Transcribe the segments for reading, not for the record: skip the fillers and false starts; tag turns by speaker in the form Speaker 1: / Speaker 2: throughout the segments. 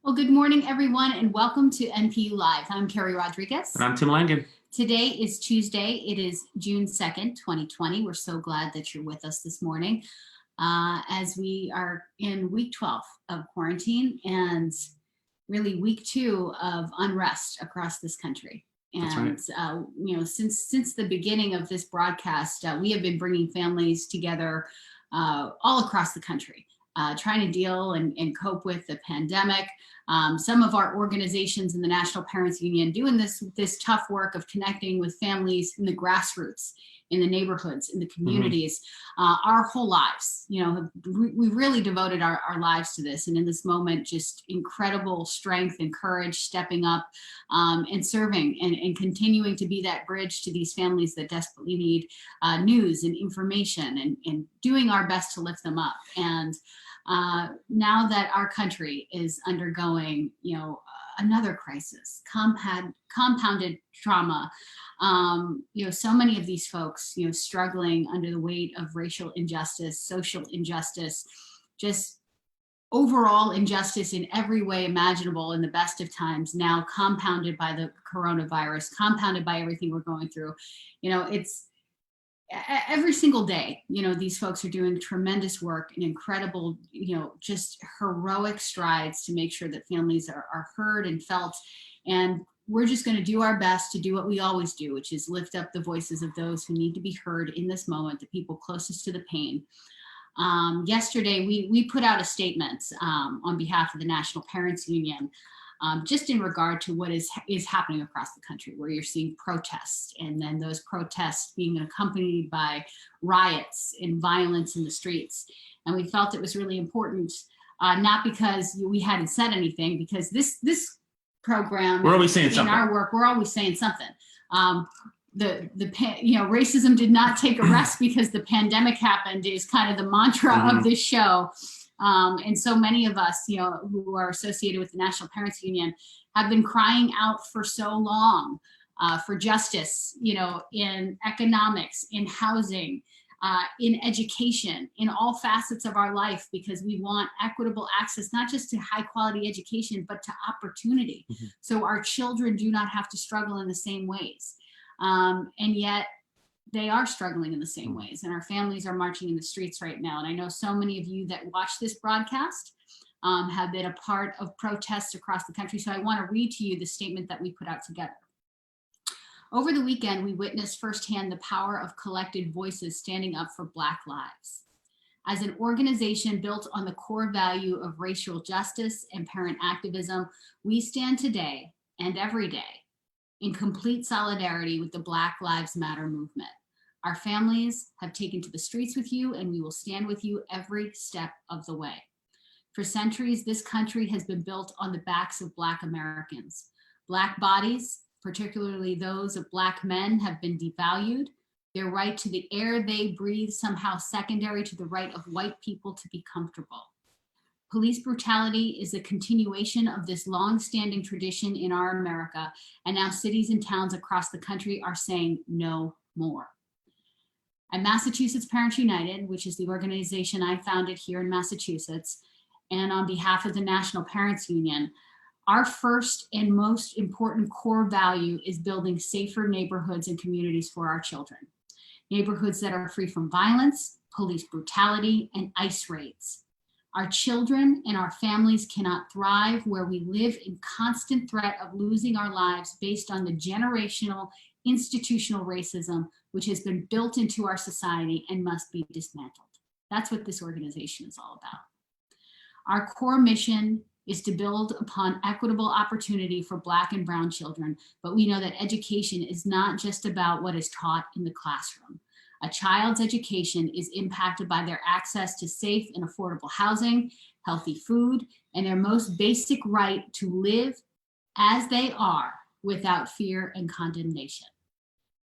Speaker 1: Well, good morning, everyone, and welcome to NPU Live. I'm Keri Rodriguez.
Speaker 2: And I'm Tim Langen.
Speaker 1: Today is Tuesday. It is June 2nd, 2020. We're so glad that you're with us this morning as we are in week 12 of quarantine and really week 2 of unrest across this country. And,
Speaker 2: That's right.
Speaker 1: Since the beginning of this broadcast, we have been bringing families together all across the country. Trying to deal and cope with the pandemic. Some of our organizations in the National Parents Union doing this tough work of connecting with families in the grassroots, in the neighborhoods, in the communities, our whole lives. We've really devoted our lives to this. And in this moment, just incredible strength and courage, stepping up and serving and continuing to be that bridge to these families that desperately need news and information and doing our best to lift them up. And now that our country is undergoing, another crisis, compounded trauma, so many of these folks, struggling under the weight of racial injustice, social injustice, just overall injustice in every way imaginable in the best of times, now compounded by the coronavirus, compounded by everything we're going through. It's every single day, these folks are doing tremendous work and incredible, just heroic strides to make sure that families are heard and felt. And we're just going to do our best to do what we always do, which is lift up the voices of those who need to be heard in this moment, the people closest to the pain. Yesterday, we put out a statement on behalf of the National Parents Union, just in regard to what is happening across the country, where you're seeing protests, and then those protests being accompanied by riots and violence in the streets. And we felt it was really important, not because we hadn't said anything, because this program,
Speaker 2: we're always saying something.
Speaker 1: In our work, we're always saying something. Racism did not take a rest because the pandemic happened is kind of the mantra of this show. And so many of us, who are associated with the National Parents Union have been crying out for so long for justice, in economics, in housing, in education, in all facets of our life, because we want equitable access, not just to high quality education, but to opportunity. So our children do not have to struggle in the same ways. And yet, they are struggling in the same ways, and our families are marching in the streets right now. And I know so many of you that watch this broadcast have been a part of protests across the country. So I want to read to you the statement that we put out together. Over the weekend, we witnessed firsthand the power of collected voices standing up for Black lives. As an organization built on the core value of racial justice and parent activism, we stand today and every day in complete solidarity with the Black Lives Matter movement. Our families have taken to the streets with you, and we will stand with you every step of the way. For centuries, this country has been built on the backs of Black Americans. Black bodies, particularly those of Black men, have been devalued. Their right to the air they breathe somehow secondary to the right of white people to be comfortable. Police brutality is a continuation of this long-standing tradition in our America, and now cities and towns across the country are saying no more. At Massachusetts Parents United, which is the organization I founded here in Massachusetts, and on behalf of the National Parents Union, our first and most important core value is building safer neighborhoods and communities for our children. Neighborhoods that are free from violence, police brutality, and ICE raids. Our children and our families cannot thrive where we live in constant threat of losing our lives based on the generational, institutional racism which has been built into our society and must be dismantled. That's what this organization is all about. Our core mission is to build upon equitable opportunity for Black and brown children, but we know that education is not just about what is taught in the classroom. A child's education is impacted by their access to safe and affordable housing, healthy food, and their most basic right to live as they are without fear and condemnation.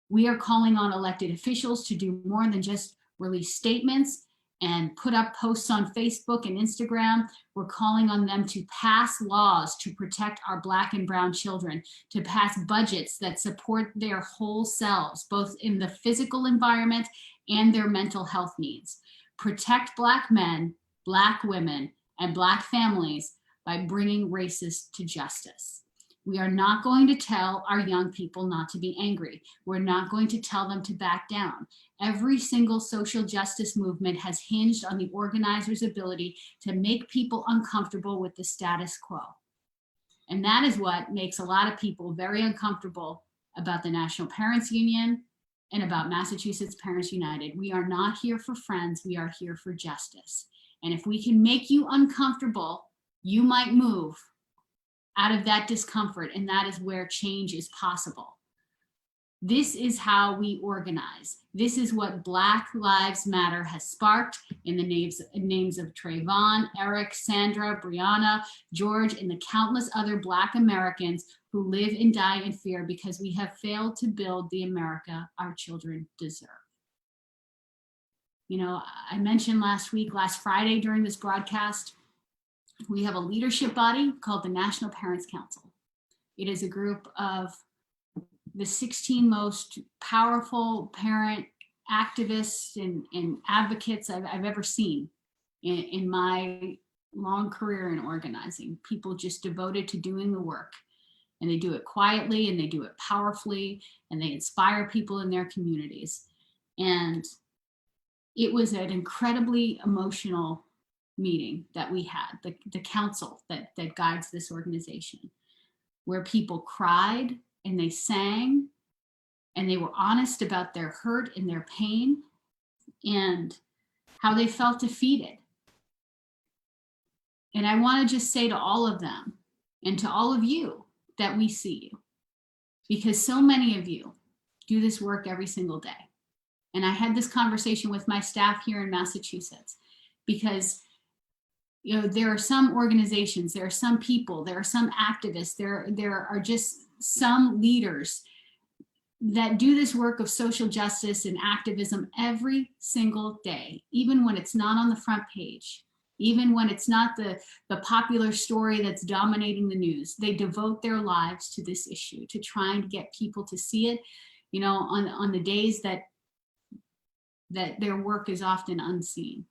Speaker 1: We are calling on elected officials to do more than just release statements and put up posts on Facebook and Instagram. We're calling on them to pass laws to protect our Black and brown children, to pass budgets that support their whole selves, both in the physical environment and their mental health needs. Protect Black men, Black women, and Black families by bringing racists to justice. We are not going to tell our young people not to be angry. We're not going to tell them to back down. Every single social justice movement has hinged on the organizers' ability to make people uncomfortable with the status quo. And that is what makes a lot of people very uncomfortable about the National Parents Union and about Massachusetts Parents United. We are not here for friends, we are here for justice. And if we can make you uncomfortable, you might move out of that discomfort, and that is where change is possible. This is how we organize. This is what Black Lives Matter has sparked in the names of Trayvon, Eric, Sandra, Brianna, George, and the countless other Black Americans who live and die in fear because we have failed to build the America our children deserve. You know, I mentioned last Friday during this broadcast, we have a leadership body called the National Parents Council. It is a group of the 16 most powerful parent activists and advocates I've ever seen in my long career in organizing. People just devoted to doing the work, and they do it quietly and they do it powerfully, and they inspire people in their communities. And it was an incredibly emotional meeting that we had, the council that guides this organization, where people cried and they sang and they were honest about their hurt and their pain and how they felt defeated. And I want to just say to all of them and to all of you that we see you, because so many of you do this work every single day. And I had this conversation with my staff here in Massachusetts, because you know, there are some organizations, there are some people, there are some activists, there are just some leaders that do this work of social justice and activism every single day, even when it's not on the front page, even when it's not the popular story that's dominating the news. They devote their lives to this issue, to trying to get people to see it, you know, on the days that their work is often unseen.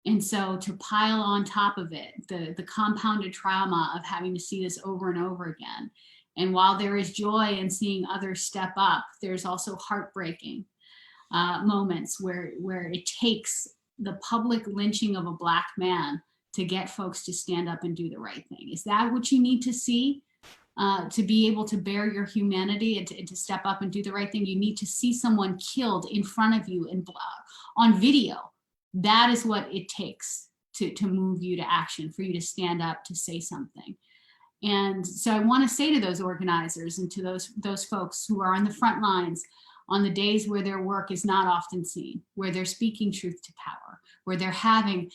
Speaker 1: And so to pile on top of it, the compounded trauma of having to see this over and over again. And while there is joy in seeing others step up, there's also heartbreaking moments where it takes the public lynching of a Black man to get folks to stand up and do the right thing. Is that what you need to see to be able to bear your humanity and to step up and do the right thing? You need to see someone killed in front of you and on video. That is what it takes to move you to action, for you to stand up, to say something. And so I want to say to those organizers and to those folks who are on the front lines on the days where their work is not often seen, where they're speaking truth to power, where they're having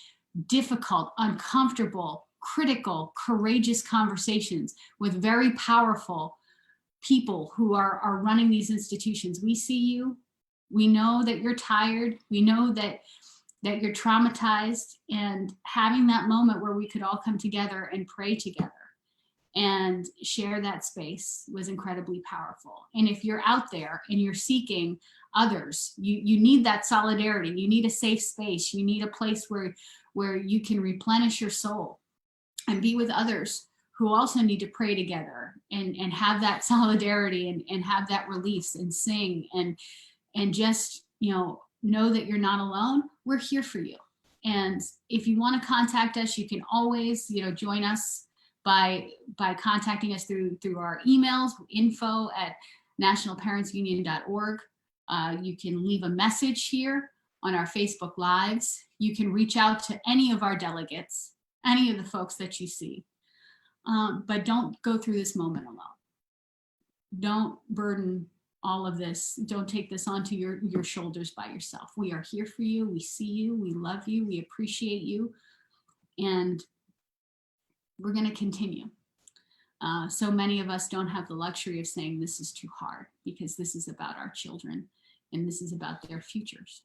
Speaker 1: difficult, uncomfortable, critical, courageous conversations with very powerful people who are running these institutions. We see you. We know that you're tired. We know that you're traumatized, and having that moment where we could all come together and pray together and share that space was incredibly powerful. And if you're out there and you're seeking others, you need that solidarity. You need a safe space. You need a place where you can replenish your soul and be with others who also need to pray together and have that solidarity and have that release and sing and just, you know that you're not alone. We're here for you. And if you want to contact us, you can always, join us by contacting us through our emails, info@nationalparentsunion.org. You can leave a message here on our Facebook Lives. You can reach out to any of our delegates, any of the folks that you see. But don't go through this moment alone. Don't burden all of this. Don't take this onto your shoulders by yourself. We are here for you. We see you. We love you. We appreciate you. And we're going to continue. So many of us don't have the luxury of saying this is too hard, because this is about our children and this is about their futures.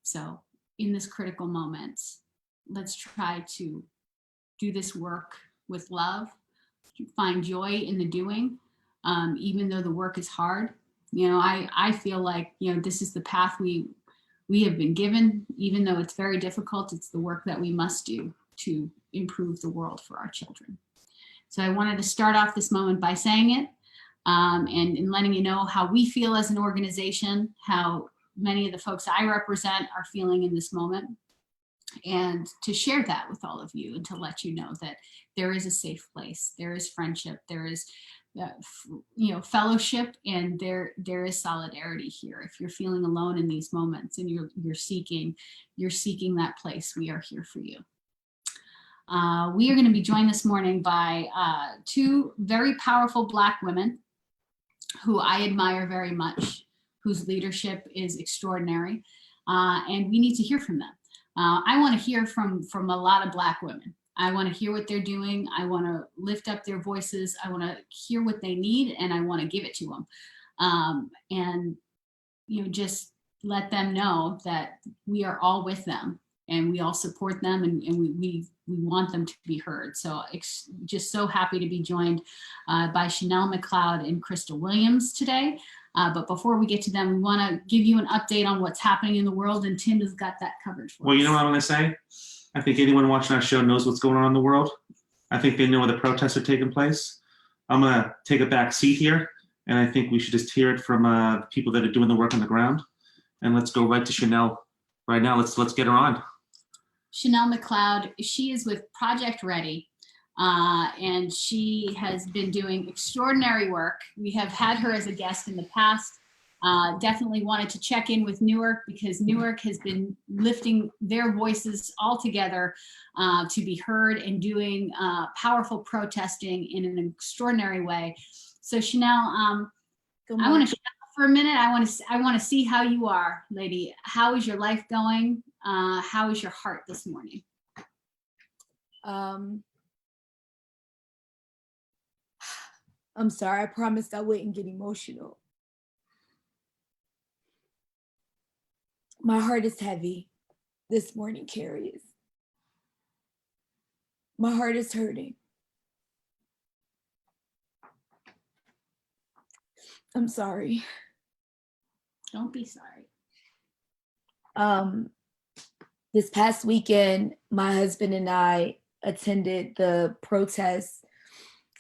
Speaker 1: So in this critical moment, let's try to do this work with love, find joy in the doing, even though the work is hard. I feel like, this is the path we have been given, even though it's very difficult. It's the work that we must do to improve the world for our children. So I wanted to start off this moment by saying it, and letting you know how we feel as an organization, how many of the folks I represent are feeling in this moment, and to share that with all of you and to let you know that there is a safe place, there is friendship, there is fellowship, and there is solidarity here. If you're feeling alone in these moments and you're seeking that place, we are here for you. We are going to be joined this morning by two very powerful Black women who I admire very much, whose leadership is extraordinary, and we need to hear from them. I want to hear from a lot of Black women. I want to hear what they're doing. I want to lift up their voices. I want to hear what they need, and I want to give it to them. And just let them know that we are all with them and we all support them, and we want them to be heard. So just so happy to be joined by Chanel McLeod and Crystal Williams today. But before we get to them, we want to give you an update on what's happening in the world, and Tim has got that covered for us.
Speaker 2: Well, you know what I'm going to say? I think anyone watching our show knows what's going on in the world. I think they know where the protests are taking place. I'm going to take a back seat here, and I think we should just hear it from people that are doing the work on the ground. And let's go right to Chanel right now. Let's get her on.
Speaker 1: Chanel McLeod, she is with Project Ready, and she has been doing extraordinary work. We have had her as a guest in the past. Definitely wanted to check in with Newark, because Newark has been lifting their voices all together to be heard and doing powerful protesting in an extraordinary way. So Chanel, I want to for a minute. I want to see how you are, lady. How is your life going? How is your heart this morning?
Speaker 3: I'm sorry, I promised I wouldn't get emotional. My heart is heavy this morning, Keri. My heart is hurting. I'm sorry.
Speaker 1: Don't be sorry.
Speaker 3: This past weekend, my husband and I attended the protests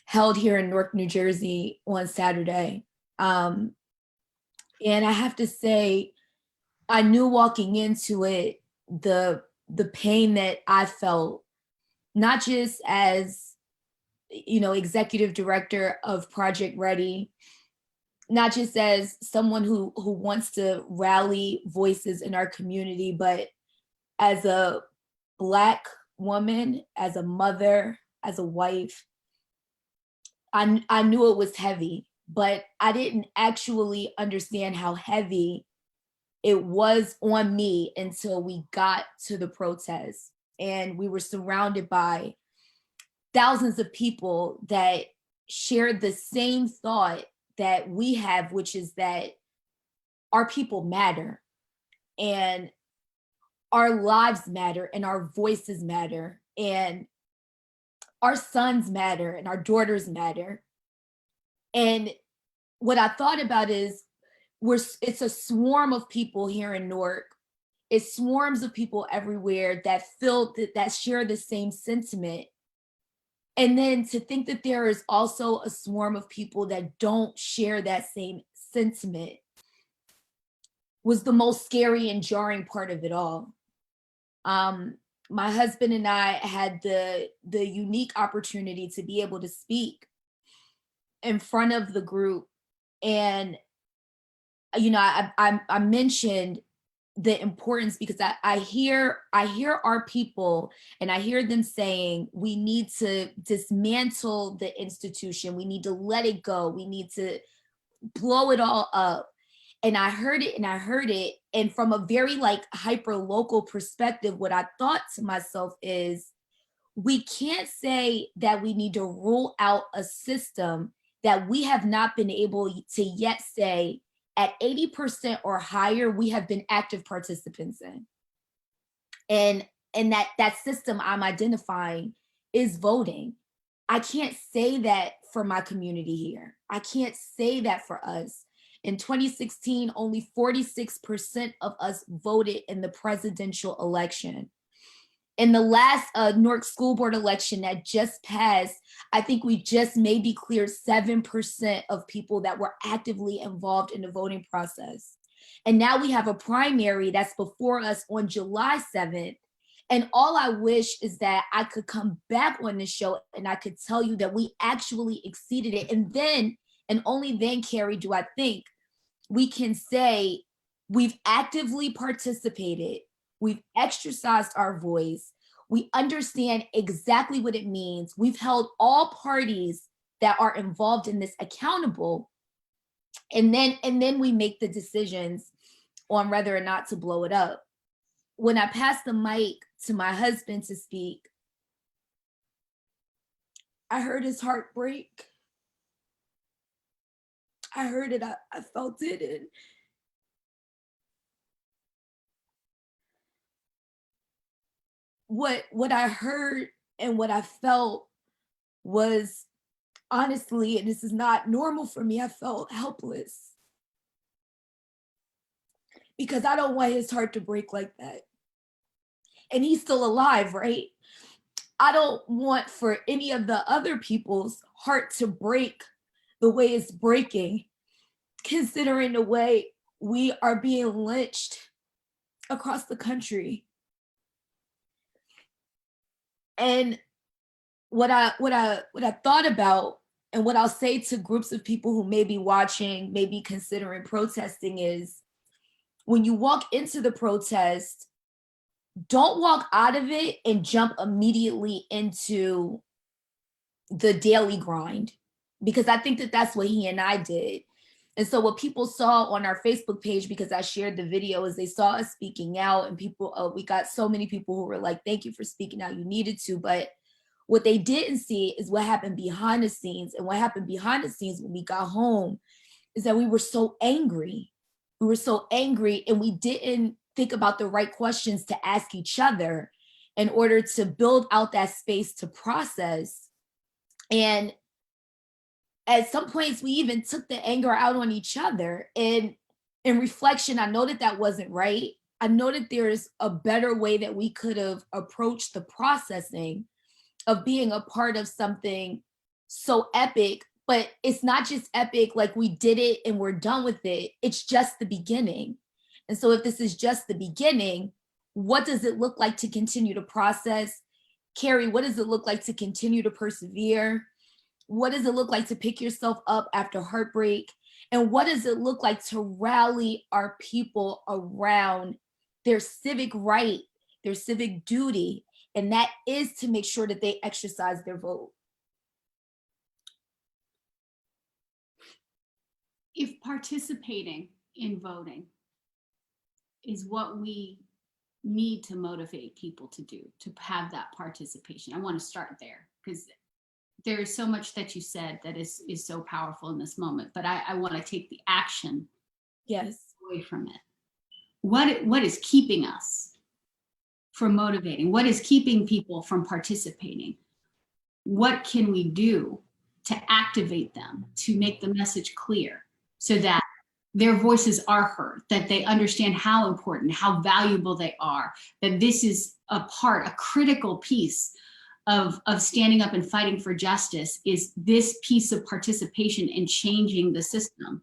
Speaker 3: held here in Newark, New Jersey on Saturday. And I have to say, I knew walking into it, the pain that I felt, not just as, executive director of Project Ready, not just as someone who wants to rally voices in our community, but as a Black woman, as a mother, as a wife. I knew it was heavy, but I didn't actually understand how heavy it was on me until we got to the protest. And we were surrounded by thousands of people that shared the same thought that we have, which is that our people matter, and our lives matter, and our voices matter, and our sons matter, and our daughters matter. And what I thought about is it's a swarm of people here in Newark. It's swarms of people everywhere that feel that share the same sentiment. And then to think that there is also a swarm of people that don't share that same sentiment was the most scary and jarring part of it all. My husband and I had the unique opportunity to be able to speak in front of the group. And, I mentioned the importance because I hear our people, and I hear them saying, we need to dismantle the institution. We need to let it go. We need to blow it all up. And I heard it. And from a very hyper local perspective, what I thought to myself is, we can't say that we need to rule out a system that we have not been able to yet say at 80% or higher, we have been active participants in. And that system I'm identifying is voting. I can't say that for my community here. I can't say that for us. In 2016, only 46% of us voted in the presidential election. In the last Newark school board election that just passed, I think we just maybe cleared 7% of people that were actively involved in the voting process. And now we have a primary that's before us on July 7th. And all I wish is that I could come back on the show and I could tell you that we actually exceeded it. And then, and only then, Keri, do I think we can say we've actively participated. We've exercised our voice. We understand exactly what it means. We've held all parties that are involved in this accountable. And then we make the decisions on whether or not to blow it up. When I passed the mic to my husband to speak, I heard his heart break. I heard it, I felt it. And what I heard and what I felt was, honestly, and this is not normal for me, I felt helpless. Because I don't want his heart to break like that. And he's still alive, right? I don't want for any of the other people's heart to break the way it's breaking, considering the way we are being lynched across the country. And what I thought about, and what I'll say to groups of people who may be watching, may be considering protesting, is when you walk into the protest, don't walk out of it and jump immediately into the daily grind, because I think that that's what he and I did. And so what people saw on our Facebook page, because I shared the video, is they saw us speaking out, and people, we got so many people who were like, thank you for speaking out, you needed to. But what they didn't see is what happened behind the scenes. And what happened behind the scenes when we got home is that we were so angry. We were so angry, and we didn't think about the right questions to ask each other in order to build out that space to process. And at some points, we even took the anger out on each other. And in reflection, I know that that wasn't right. I know that there's a better way that we could have approached the processing of being a part of something so epic. But it's not just epic, like we did it and we're done with it. It's just the beginning. And so if this is just the beginning, what does it look like to continue to process? Keri, what does it look like to continue to persevere? What does it look like to pick yourself up after heartbreak? And what does it look like to rally our people around their civic right, their civic duty? And that is to make sure that they exercise their vote.
Speaker 1: If participating in voting is what we need to motivate people to do, to have that participation, I want to start there, because there is so much that you said that is so powerful in this moment, but I want to take the action away from it. What is keeping us from motivating? What is keeping people from participating? What can we do to activate them, to make the message clear so that their voices are heard, that they understand how important, how valuable they are, that this is a critical piece of standing up and fighting for justice, is this piece of participation in changing the system.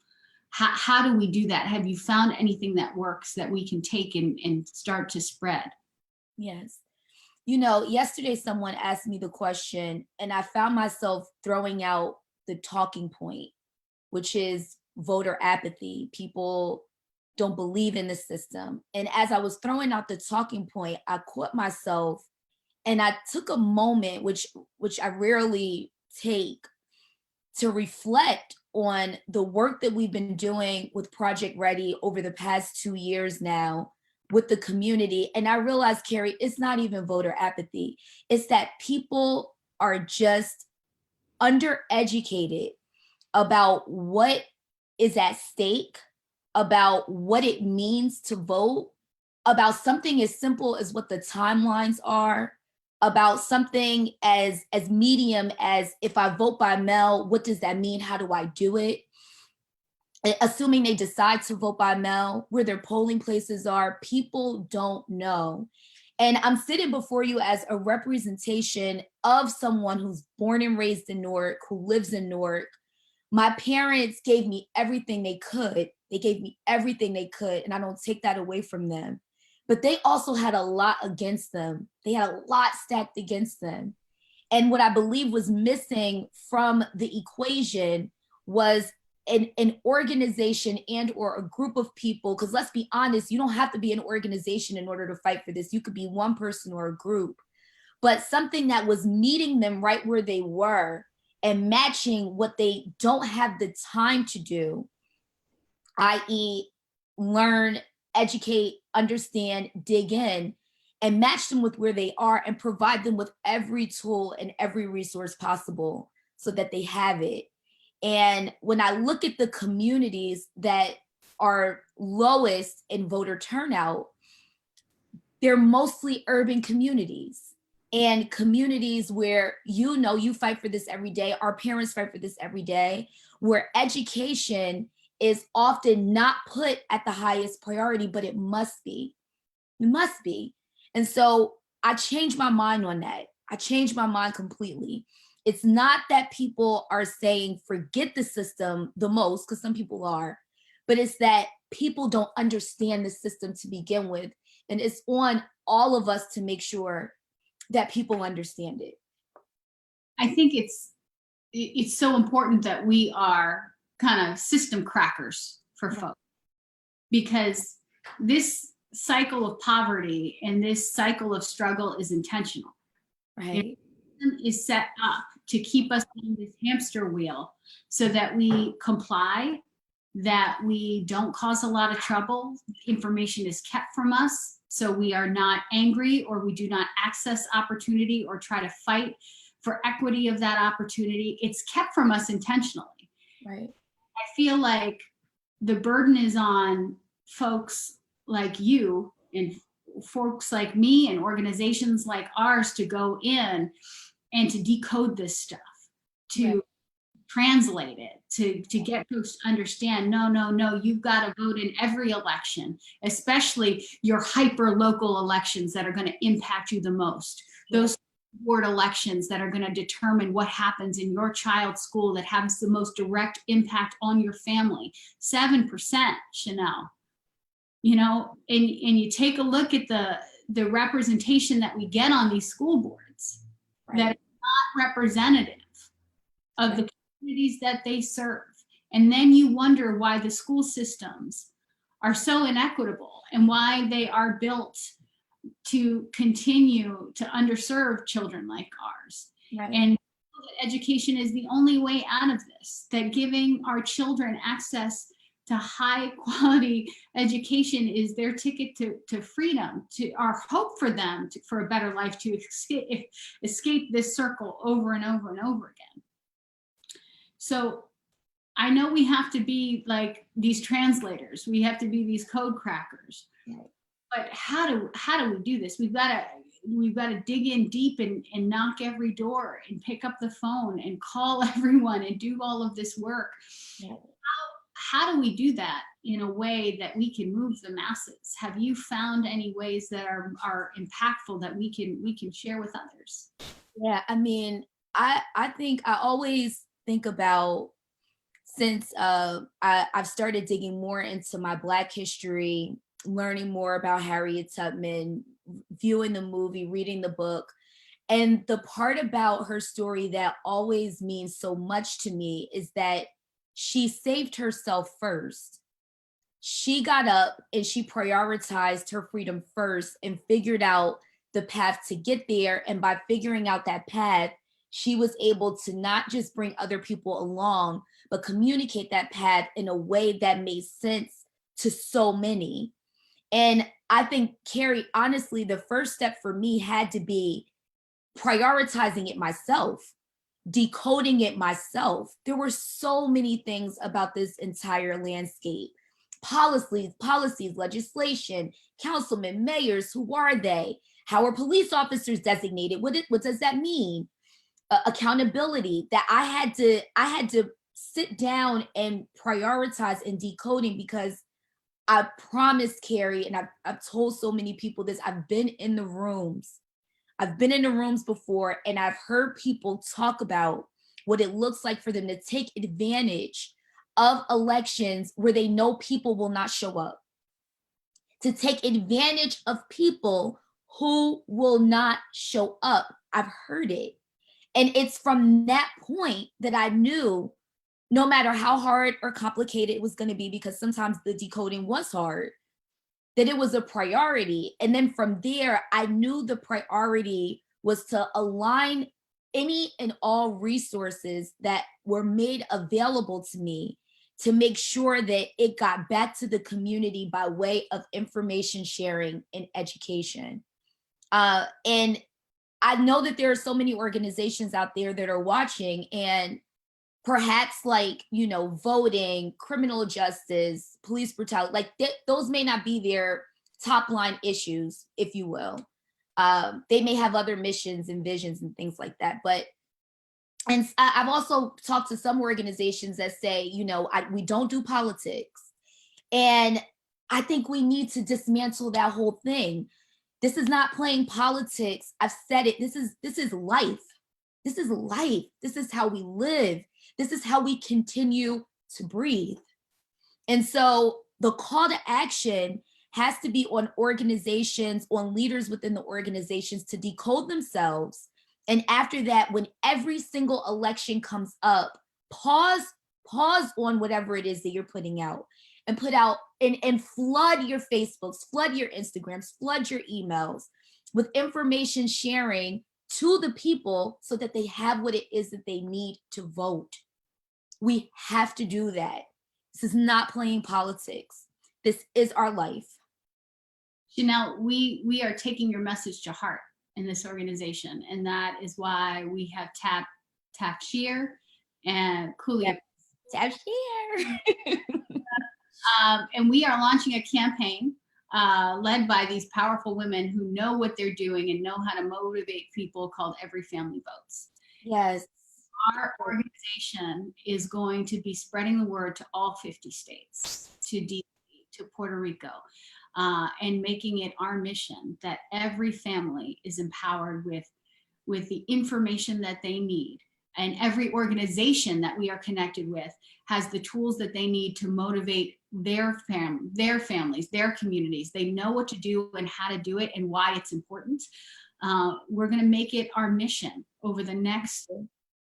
Speaker 1: How do we do that? Have you found anything that works that we can take and start to spread?
Speaker 3: Yes. You know, yesterday someone asked me the question, and I found myself throwing out the talking point, which is voter apathy. People don't believe in the system. And as I was throwing out the talking point, I caught myself, and I took a moment, which I rarely take, to reflect on the work that we've been doing with Project Ready over the past 2 years now with the community. And I realized, Keri, it's not even voter apathy. It's that people are just undereducated about what is at stake, about what it means to vote, about something as simple as what the timelines are, about something as medium as, if I vote by mail, what does that mean? How do I do it? Assuming they decide to vote by mail, where their polling places are, people don't know. And I'm sitting before you as a representation of someone who's born and raised in Newark, who lives in Newark. My parents gave me everything they could. They gave me everything they could, and I don't take that away from them. But they also had a lot against them. They had a lot stacked against them. And what I believe was missing from the equation was an organization and or a group of people, because let's be honest, you don't have to be an organization in order to fight for this. You could be one person or a group, but something that was meeting them right where they were and matching what they don't have the time to do, i.e. learn, educate, understand, dig in, and match them with where they are and provide them with every tool and every resource possible so that they have it. And when I look at the communities that are lowest in voter turnout, they're mostly urban communities and communities where, you know, you fight for this every day. Our parents fight for this every day, where education is often not put at the highest priority, but it must be. It must be. And so I changed my mind on that. I changed my mind completely. It's not that people are saying forget the system the most, because some people are, but it's that people don't understand the system to begin with. And it's on all of us to make sure that people understand it.
Speaker 1: I think it's so important that we are kind of system crackers for folks, because this cycle of poverty and this cycle of struggle is intentional.
Speaker 3: Right.
Speaker 1: It is set up to keep us in this hamster wheel so that we comply, that we don't cause a lot of trouble. Information is kept from us, so we are not angry, or we do not access opportunity or try to fight for equity of that opportunity. It's kept from us intentionally.
Speaker 3: Right.
Speaker 1: I feel like the burden is on folks like you and folks like me and organizations like ours to go in and to decode this stuff, to translate it, to get folks to understand, no, you've got to vote in every election, especially your hyper local elections that are going to impact you the most. Those board elections that are going to determine what happens in your child's school, that has the most direct impact on your family. 7%, Chanel. You know, and you take a look at the representation that we get on these school boards, that is not representative of the communities that they serve. And then you wonder why the school systems are so inequitable and why they are built to continue to underserve children like ours.
Speaker 3: Right.
Speaker 1: And education is the only way out of this, that giving our children access to high quality education is their ticket to freedom, to our hope for them, for a better life, to escape this circle over and over and over again. So I know we have to be like these translators, we have to be these code crackers, but how do we do this? We've got to dig in deep and knock every door and pick up the phone and call everyone and do all of this work. How do we do that in a way that we can move the masses? Have you found any ways that are impactful that we can share with others?
Speaker 3: Yeah, I mean, I think I always think about, since I've started digging more into my Black history, learning more about Harriet Tubman, viewing the movie, reading the book. And the part about her story that always means so much to me is that she saved herself first. She got up and she prioritized her freedom first and figured out the path to get there. And by figuring out that path, she was able to not just bring other people along, but communicate that path in a way that made sense to so many. And I think, Keri, honestly, the first step for me had to be prioritizing it myself, decoding it myself. There were so many things about this entire landscape. Policies, legislation, councilmen, mayors, who are they? How are police officers designated? What does that mean? Accountability, that I had to sit down and prioritize in decoding, because I promise, Keri, and I've told so many people this, I've been in the rooms. I've been in the rooms before, and I've heard people talk about what it looks like for them to take advantage of elections where they know people will not show up, to take advantage of people who will not show up. I've heard it. And it's from that point that I knew no matter how hard or complicated it was going to be, because sometimes the decoding was hard, that it was a priority. And then from there, I knew the priority was to align any and all resources that were made available to me to make sure that it got back to the community by way of information sharing and education. And I know that there are so many organizations out there that are watching, and perhaps like, voting, criminal justice, police brutality, like those may not be their top line issues, if you will. They may have other missions and visions and things like that. And I've also talked to some organizations that say, we don't do politics. And I think we need to dismantle that whole thing. This is not playing politics. I've said it. This is life. This is life. This is how we live. This is how we continue to breathe. And so the call to action has to be on organizations, on leaders within the organizations to decode themselves. And after that, when every single election comes up, pause on whatever it is that you're putting out, and put out and flood your Facebooks, flood your Instagrams, flood your emails with information sharing to the people so that they have what it is that they need to vote. We have to do that. This is not playing politics. This is our life.
Speaker 1: Chanel, we are taking your message to heart in this organization, and that is why we have Tap Share and Cooley.
Speaker 3: Yep. Tap Share.
Speaker 1: And we are launching a campaign led by these powerful women who know what they're doing and know how to motivate people, called Every Family Votes.
Speaker 3: Yes.
Speaker 1: Our organization is going to be spreading the word to all 50 states, to DC, to Puerto Rico, and making it our mission that every family is empowered with the information that they need. And every organization that we are connected with has the tools that they need to motivate their families, their communities. They know what to do and how to do it and why it's important. We're going to make it our mission over the next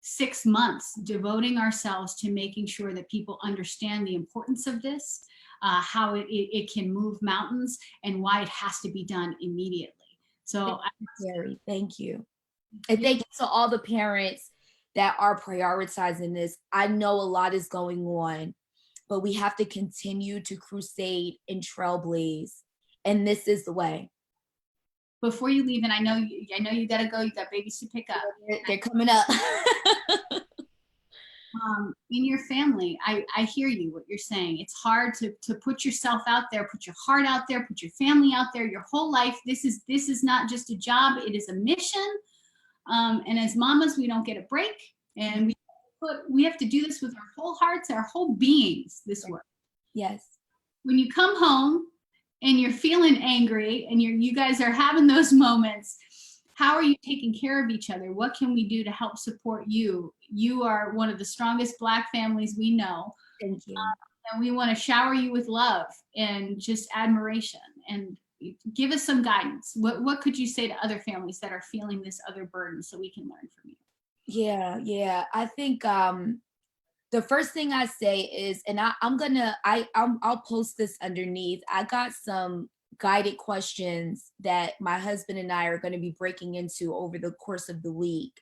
Speaker 1: 6 months, devoting ourselves to making sure that people understand the importance of this, how it can move mountains, and why it has to be done immediately. So,
Speaker 3: Keri, thank you. And thank you to all the parents that are prioritizing this. I know a lot is going on, but we have to continue to crusade and trailblaze. And this is the way.
Speaker 1: Before you leave, and I know you gotta go, you got babies to pick up.
Speaker 3: They're coming up.
Speaker 1: In your family, I hear you, what you're saying. It's hard to put yourself out there, put your heart out there, put your family out there, your whole life. This is not just a job, it is a mission. And as mamas, we don't get a break, and we have to do this with our whole hearts, our whole beings, this work.
Speaker 3: Yes.
Speaker 1: When you come home and you're feeling angry and you guys are having those moments, how are you taking care of each other? What can we do to help support you? You are one of the strongest Black families we know.
Speaker 3: Thank you.
Speaker 1: And we want to shower you with love and just admiration, and give us some guidance. What could you say to other families that are feeling this other burden so we can learn from you?
Speaker 3: Yeah. I think the first thing I say is, and I'll post this underneath. I got some guided questions that my husband and I are going to be breaking into over the course of the week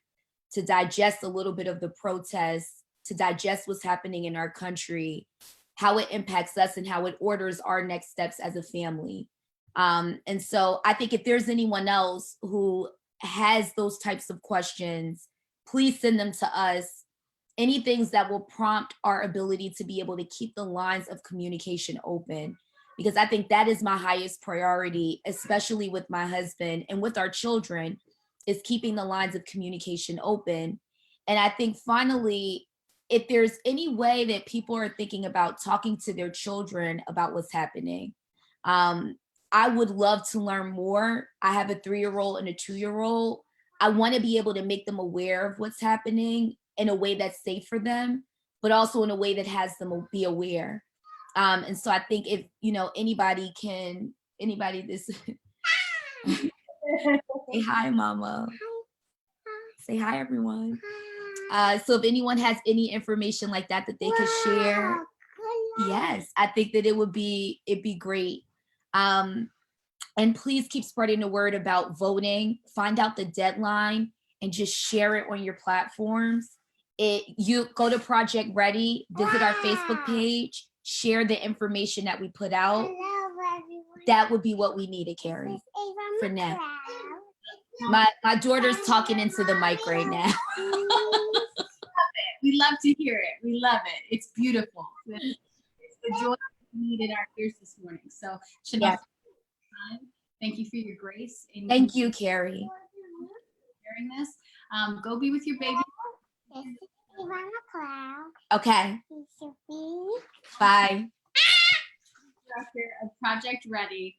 Speaker 3: to digest a little bit of the protests, to digest what's happening in our country, how it impacts us, and how it orders our next steps as a family. And so I think if there's anyone else who has those types of questions, please send them to us. Any things that will prompt our ability to be able to keep the lines of communication open, because I think that is my highest priority, especially with my husband and with our children, is keeping the lines of communication open. And I think finally, if there's any way that people are thinking about talking to their children about what's happening, I would love to learn more. I have a 3-year-old and a 2-year-old. I want to be able to make them aware of what's happening in a way that's safe for them, but also in a way that has them be aware. And so I think if, anybody this, say hi, mama. Say hi, everyone. So if anyone has any information like that they could share, yes, I think that it'd be great. And please keep spreading the word about voting. Find out the deadline and just share it on your platforms. You go to Project Ready, visit our Facebook page, share the information that we put out. That would be what we needed, Keri, for now. My daughter's talking into the mic right now.
Speaker 1: We love to hear it. We love it. It's beautiful. It's the joy we need in our ears this morning. So, Chanel, yes. Thank you for your grace. And
Speaker 3: thank you, Keri.
Speaker 1: Sharing this. Go be with your baby.
Speaker 3: Okay. Bye.
Speaker 1: Director of Project Ready.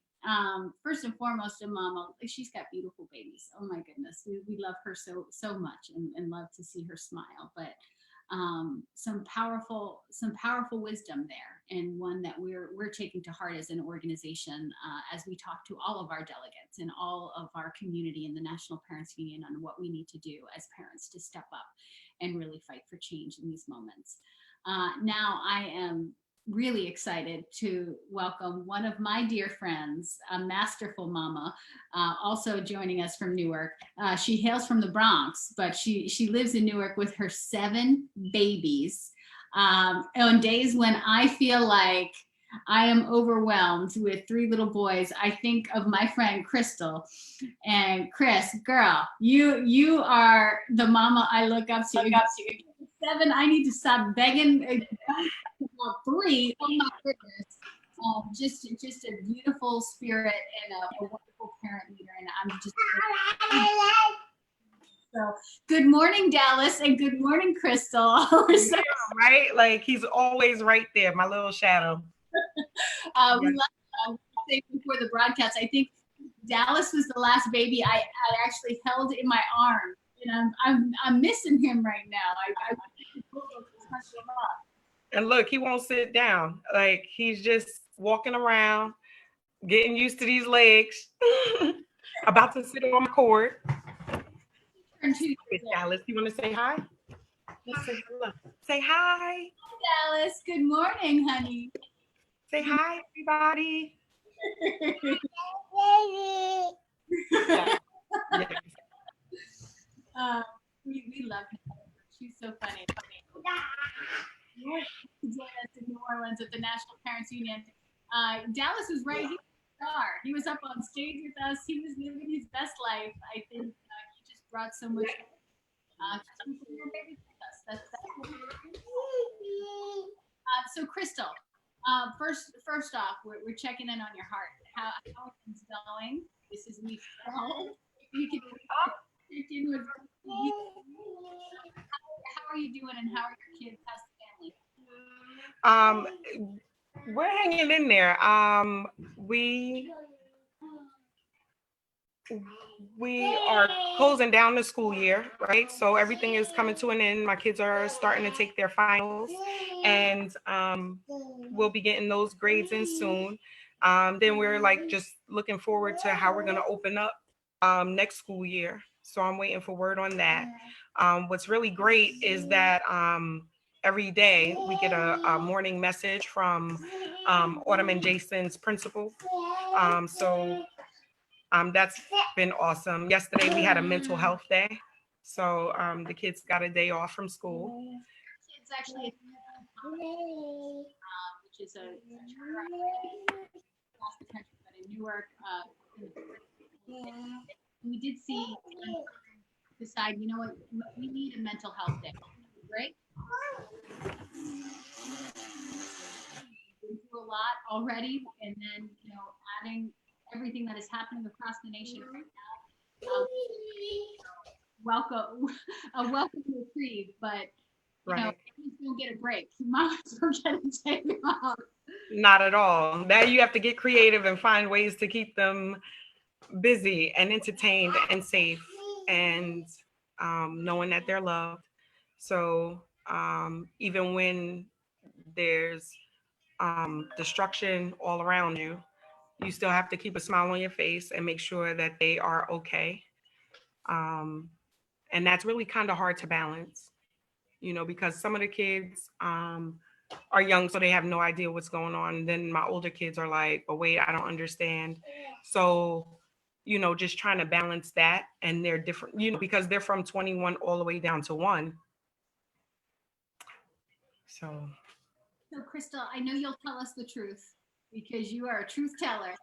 Speaker 1: First and foremost, a mama. She's got beautiful babies. Oh my goodness, we love her so much and love to see her smile. But some powerful wisdom there, and one that we're taking to heart as an organization as we talk to all of our delegates and all of our community in the National Parents Union on what we need to do as parents to step up and really fight for change in these moments. Now I am really excited to welcome one of my dear friends, a masterful mama, also joining us from Newark. She hails from the Bronx, but she lives in Newark with her 7 babies. On days when I feel like I am overwhelmed with 3 little boys, I think of my friend Crystal. And Chris, girl, you are the mama I look up to. 7, I need to stop begging. 3, oh my goodness. Just a beautiful spirit and a wonderful parent leader. And I'm just so good morning, Dallas, and good morning, Crystal.
Speaker 4: Yeah, right? Like he's always right there, my little shadow.
Speaker 1: We say before the broadcast, I think Dallas was the last baby I actually held in my arms. And I'm missing him right now. I
Speaker 4: and look, he won't sit down. Like he's just walking around, getting used to these legs. About to sit on my cord. Dallas, you want to say hi? Let's say hello. Say hi.
Speaker 1: Dallas, good morning, honey.
Speaker 4: Say hi, everybody.
Speaker 1: We love her. She's so funny. To join us in New Orleans at the National Parents Union. Dallas was right here. He was up on stage with us. He was living his best life. I think he just brought so much. So Crystal, first off, we're checking in on your heart. How are things going? This is week 12. You can check in with how are you doing and how are your kids? How's the
Speaker 4: family? We're hanging in there. We are closing down the school year, right? So everything is coming to an end. My kids are starting to take their finals, and we'll be getting those grades in soon. Then we're like just looking forward to how we're going to open up next school year. So I'm waiting for word on that. What's really great is that every day we get a morning message from Autumn and Jason's principal. So that's been awesome. Yesterday we had a mental health day. So the kids got a day off from school.
Speaker 1: Kids actually, which is a across the country, but in Newark, we did see decide, you know what, we need a mental health day, right? We do a lot already, and then adding everything that is happening across the nation right now. Welcome reprieve, but
Speaker 4: Right.
Speaker 1: kids don't get a break. Moms don't get a day off.
Speaker 4: Not at all. Now you have to get creative and find ways to keep them busy and entertained and safe and knowing that they're loved. So even when there's destruction all around you, you still have to keep a smile on your face and make sure that they are okay. Um, and that's really kind of hard to balance, because some of the kids are young, so they have no idea what's going on. And then my older kids are like, but wait, I don't understand. So, just trying to balance that. And they're different, because they're from 21 all the way down to 1.
Speaker 1: So, Crystal, I know you'll tell us the truth because you are a truth teller.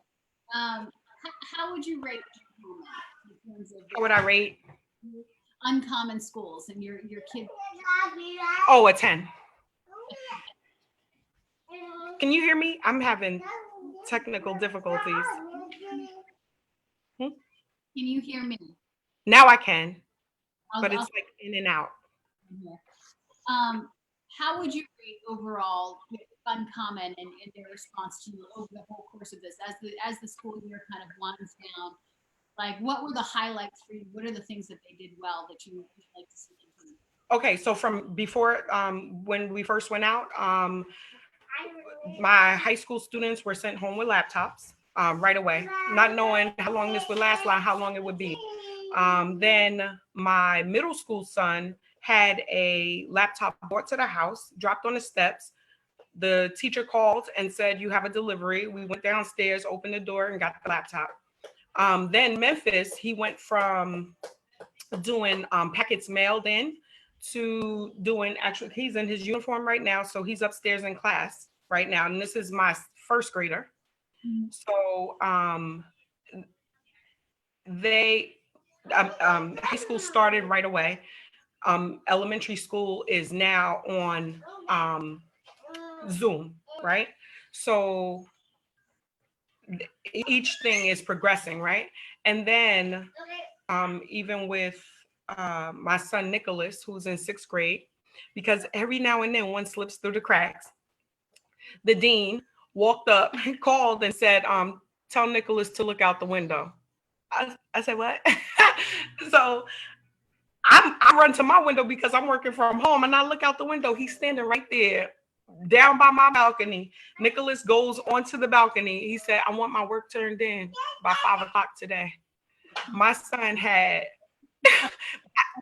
Speaker 1: How would you rate Oklahoma in terms of
Speaker 4: How would I rate?
Speaker 1: uncommon schools and your kids?
Speaker 4: Oh, a 10. Can you hear me? I'm having technical difficulties.
Speaker 1: Can you hear me?
Speaker 4: Now I can, but
Speaker 1: I'll-
Speaker 4: it's like in and out.
Speaker 1: How would you rate overall uncommon and their response to you over the whole course of this as the school year kind of winds down? Like, what were the highlights for you? What are the things that they did well that you would like to see continue?
Speaker 4: Okay, so from before, when we first went out, my high school students were sent home with laptops right away, not knowing how long this would last, how long it would be. Then my middle school son had a laptop brought to the house, dropped on the steps. The teacher called and said, "You have a delivery." We went downstairs, opened the door, and got the laptop. Then Memphis, he went from doing packets mailed in to doing he's in his uniform right now. So he's upstairs in class right now. And this is my first grader. So high school started right away. Elementary school is now on Zoom, right? So each thing is progressing, right? And then even with my son Nicholas, who's in 6th grade, because every now and then one slips through the cracks, the dean walked up, called and said, tell Nicholas to look out the window. I said, what? So I run to my window because I'm working from home, and I look out the window. He's standing right there down by my balcony. Nicholas goes onto the balcony. He said, I want my work turned in by 5 o'clock today. My son had,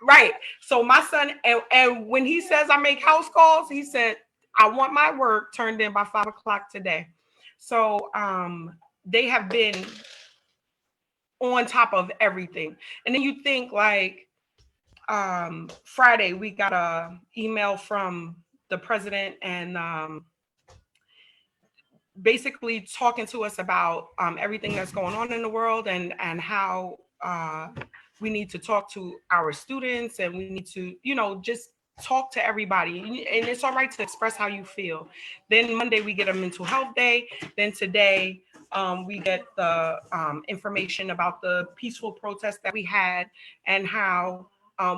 Speaker 4: right. So my son, and when he says I make house calls, he said, I want my work turned in by 5 o'clock today. So they have been on top of everything. And then you think like, Friday, we got a email from the president and basically talking to us about everything that's going on in the world and how we need to talk to our students and we need to, just talk to everybody. And it's all right to express how you feel. Then Monday we get a mental health day. Then today we get the information about the peaceful protest that we had and how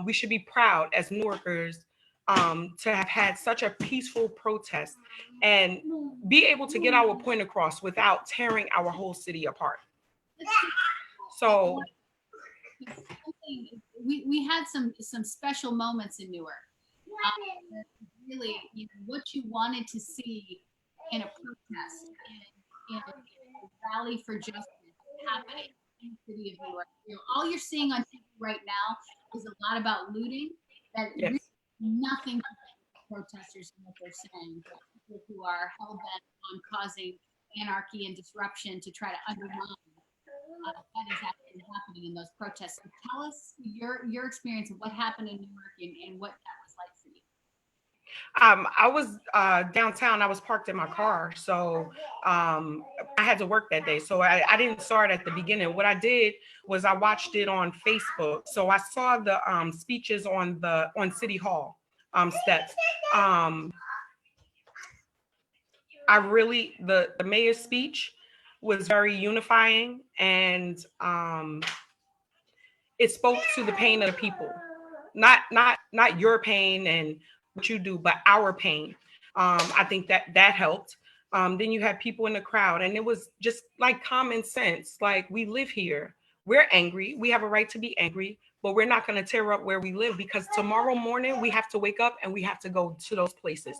Speaker 4: we should be proud as Newarkers to have had such a peaceful protest and be able to get our point across without tearing our whole city apart. So
Speaker 1: we had some special moments in Newark. Really, what you wanted to see in a protest, in a rally for justice happening in the city of Newark. All you're seeing on TV right now is a lot about looting. That
Speaker 4: yes.
Speaker 1: really nothing to do with protesters and what they're saying. People who are hell bent on causing anarchy and disruption to try to undermine that is actually happening in those protests. So tell us your experience of what happened in Newark and what that was like for you.
Speaker 4: I was downtown. I was parked in my car, so I had to work that day. So I didn't start at the beginning. What I did was I watched it on Facebook. So I saw the speeches on City Hall steps. I really the mayor's speech was very unifying, and it spoke to the pain of the people, not your pain and what you do, but our pain. I think that helped. Then you had people in the crowd, and it was just like common sense. Like, we live here. We're angry. We have a right to be angry, but we're not going to tear up where we live, because tomorrow morning we have to wake up and we have to go to those places.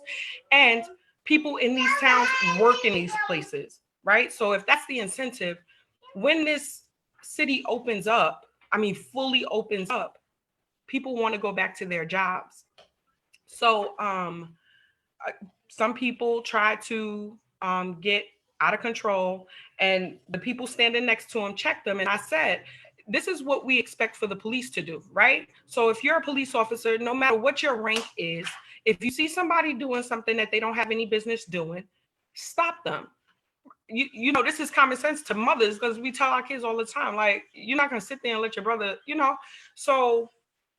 Speaker 4: And people in these towns work in these places, right? So if that's the incentive, when this city opens up, I mean, fully opens up, people want to go back to their jobs. So some people try to get out of control, and the people standing next to them checked them. And I said, this is what we expect for the police to do, right? So if you're a police officer, no matter what your rank is, if you see somebody doing something that they don't have any business doing, stop them. You know, this is common sense to mothers, because we tell our kids all the time, like, you're not going to sit there and let your brother, you know. So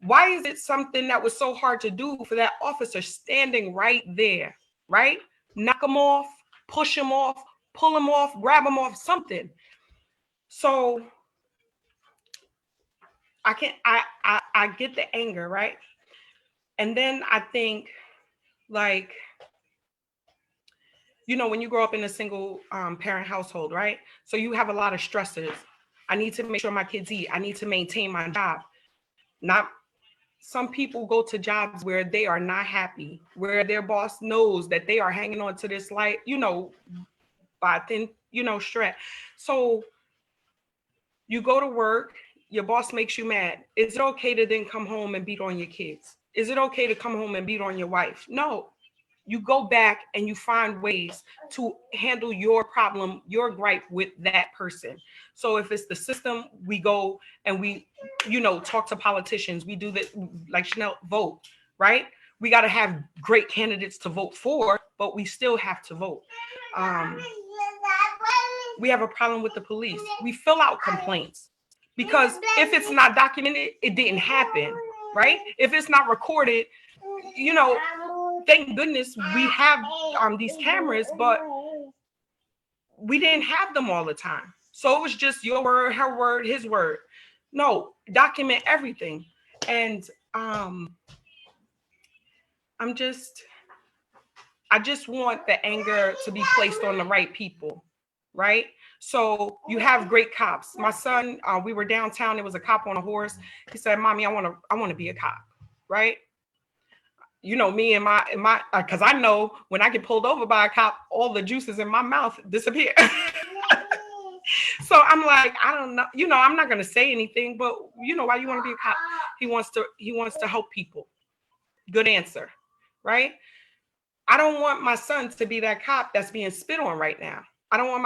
Speaker 4: why is it something that was so hard to do for that officer standing right there, right? Knock him off, push him off, pull him off, grab him off, something. So I get the anger, right? And then I think, like, you know, when you grow up in a single parent household, right? So you have a lot of stresses. I need to make sure my kids eat. I need to maintain my job. Not Some people go to jobs where they are not happy, where their boss knows that they are hanging on to this light, you know, by thin, you know, stress. So you go to work, your boss makes you mad. Is it okay to then come home and beat on your kids? Is it okay to come home and beat on your wife? No. You go back and you find ways to handle your problem, your gripe with that person. So if it's the system, we go and we, you know, talk to politicians. We do that, like Chanel, vote, right? We got to have great candidates to vote for, but we still have to vote. We have a problem with the police. We fill out complaints, because if it's not documented, it didn't happen, right? If it's not recorded, you know, thank goodness we have these cameras, but we didn't have them all the time. So it was just your word, her word, his word. No, document everything. And I just want the anger to be placed on the right people, right? So you have great cops. My son, we were downtown. There was a cop on a horse. He said, "Mommy, I want to be a cop," right? You know, me and my because I know when I get pulled over by a cop, all the juices in my mouth disappear. So I'm like, I don't know, you know, I'm not gonna say anything, but you know, why you want to be a cop? He wants to help people. Good answer, right? I don't want my son to be that cop that's being spit on right now. I don't want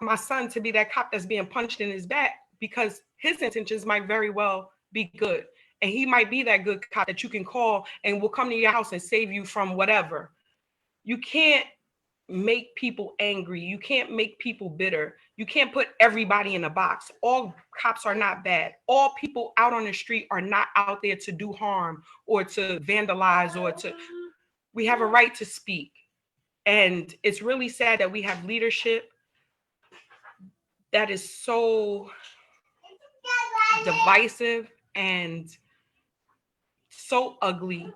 Speaker 4: my son to be that cop that's being punched in his back, because his intentions might very well be good. And he might be that good cop that you can call and will come to your house and save you from whatever. You can't make people angry. You can't make people bitter. You can't put everybody in a box. All cops are not bad. All people out on the street are not out there to do harm or to vandalize or to. We have a right to speak. And it's really sad that we have leadership that is so divisive and so ugly.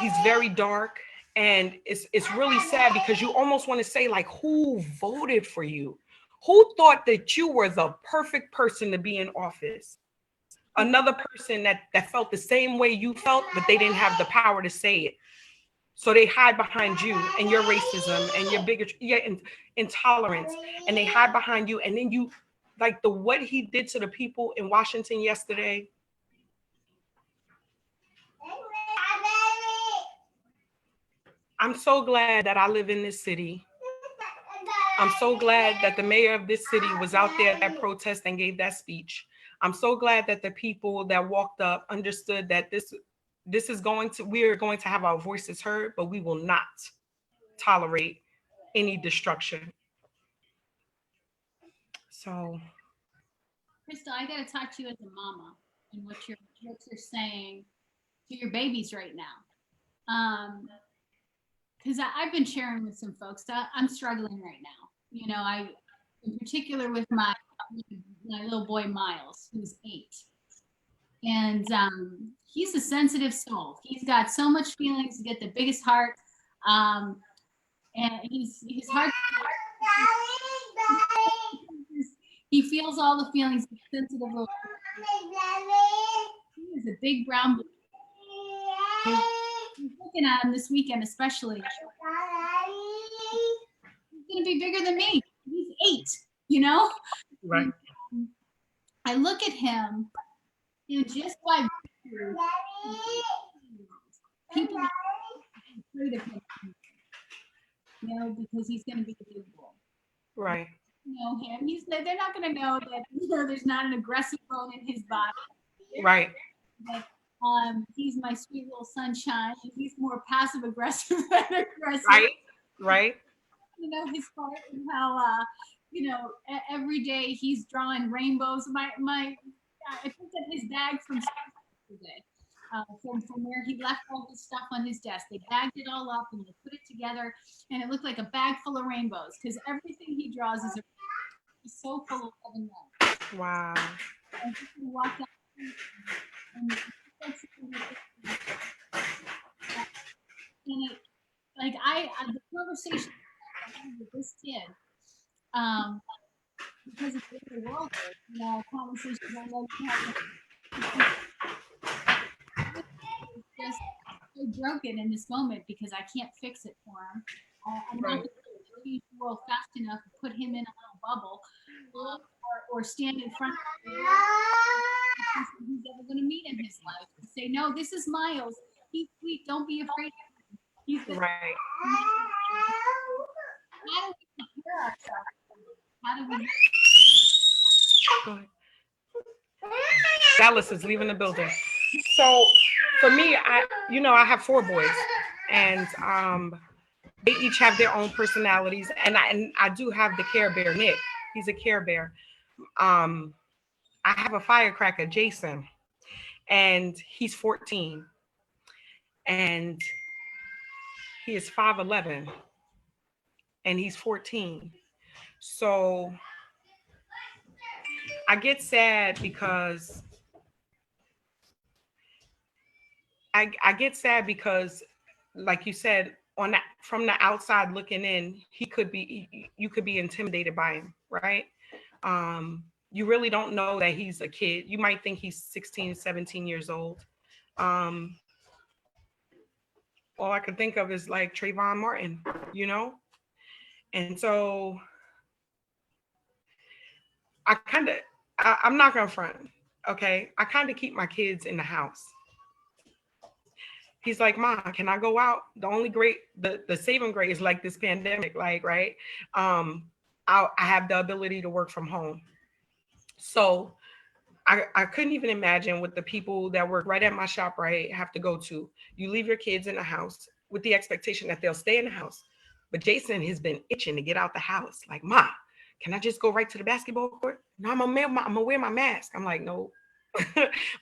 Speaker 4: He's very dark. And it's really sad, because you almost want to say, like, who voted for you? Who thought that you were the perfect person to be in office? Another person that felt the same way you felt, but they didn't have the power to say it. So they hide behind you and your racism and your bigotry, your intolerance, and they hide behind you. And then you, like, what he did to the people in Washington yesterday. I'm so glad that I live in this city. I'm so glad that the mayor of this city was out there at that protest and gave that speech. I'm so glad that the people that walked up understood that we are going to have our voices heard, but we will not tolerate any destruction. So,
Speaker 1: Crystal, I gotta talk to you as a mama and what you're saying to your babies right now. Because I've been sharing with some folks that I'm struggling right now. You know, in particular with my little boy Miles, who's 8, and he's a sensitive soul. He's got so much feelings. He's got the biggest heart. And he's hard. He feels all the feelings. He's sensitive. He is a big brown boy. He's looking at him this weekend, especially. He's gonna be bigger than me. He's 8, you know?
Speaker 4: Right.
Speaker 1: And I look at him, and just by people are afraid of him, you know, because he's gonna be the big bull.
Speaker 4: Right.
Speaker 1: You know him. They're not gonna know that, you know, there's not an aggressive bone in his body.
Speaker 4: Right.
Speaker 1: That, he's my sweet little sunshine, and he's more passive aggressive than aggressive.
Speaker 4: Right. Right.
Speaker 1: You know, his part and how you know, every day he's drawing rainbows. I picked up his bag from today, from where he left all his stuff on his desk. They bagged it all up and they put it together, and it looked like a bag full of rainbows because everything he draws is so full of love and light.
Speaker 4: Wow.
Speaker 1: And he can walk down and it, like the conversation I had with this kid, because it's in the world, you know, conversations I love to have. It's just so broken in this moment because I can't fix it for him. I'm not going to change the world fast enough to put him in a little bubble, or stand in front of him. He's ever going to meet in his life. Say, no, this is Miles. He's sweet. Don't be afraid. He's the
Speaker 4: Right.
Speaker 1: How do we prepare ourselves? How do we?
Speaker 4: Go ahead. Dallas is leaving the building. So for me, I have 4 boys, and they each have their own personalities, and I do have the Care Bear, Nick. He's a Care Bear. I have a firecracker, Jason, and he's 14, and he is 5'11", and he's 14. So I get sad because I get sad because, like you said, from the outside looking in, you could be intimidated by him, right? You really don't know that he's a kid. You might think he's 16, 17 years old. All I can think of is like Trayvon Martin, you know? And so I'm not gonna front, okay? I kind of keep my kids in the house. He's like, Mom, can I go out? The only the saving grace is like this pandemic, like, right? I have the ability to work from home. So I couldn't even imagine what the people that work right at my shop, right, have to go to. You leave your kids in the house with the expectation that they'll stay in the house. But Jason has been itching to get out the house. Like, Ma, can I just go right to the basketball court? No, I'm gonna wear my mask. I'm like, no.